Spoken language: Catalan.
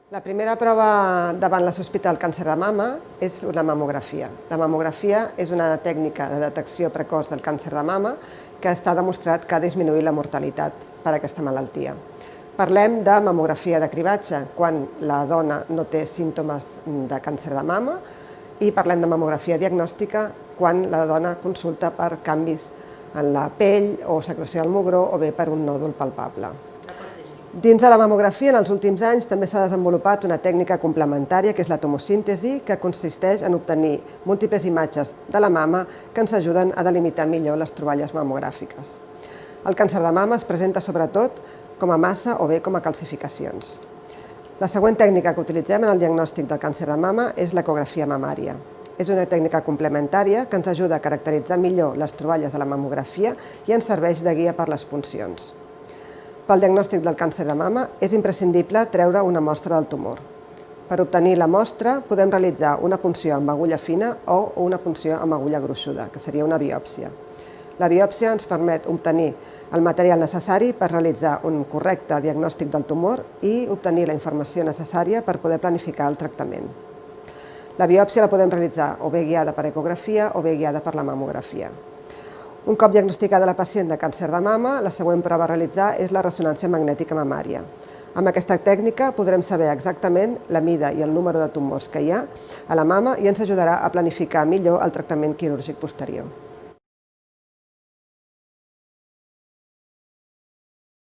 La primera prova davant la sospita del càncer de mama és la mamografia. La mamografia és una tècnica de detecció precoç del càncer de mama que està demostrat que ha disminuït la mortalitat per aquesta malaltia. Parlem de mamografia de cribatge, quan la dona no té símptomes de càncer de mama, i parlem de mamografia diagnòstica quan la dona consulta per canvis en la pell o secreció del mugró o bé per un nòdul palpable. Dins de la mamografia, en els últims anys, també s'ha desenvolupat una tècnica complementària, que és la tomosíntesi, que consisteix en obtenir múltiples imatges de la mama que ens ajuden a delimitar millor les troballes mamogràfiques. El càncer de mama es presenta sobretot com a massa o bé com a calcificacions. La següent tècnica que utilitzem en el diagnòstic del càncer de mama és l'ecografia mamària. És una tècnica complementària que ens ajuda a caracteritzar millor les troballes de la mamografia i ens serveix de guia per les puncions. Pel diagnòstic del càncer de mama és imprescindible treure una mostra del tumor. Per obtenir la mostra podem realitzar una punció amb agulla fina o una punció amb agulla gruixuda, que seria una biòpsia. La biòpsia ens permet obtenir el material necessari per realitzar un correcte diagnòstic del tumor i obtenir la informació necessària per poder planificar el tractament. La biòpsia la podem realitzar o bé guiada per ecografia o bé guiada per la mamografia. Un cop diagnosticada la pacient de càncer de mama, la següent prova a realitzar és la ressonància magnètica mamària. Amb aquesta tècnica podrem saber exactament la mida i el número de tumors que hi ha a la mama i ens ajudarà a planificar millor el tractament quirúrgic posterior.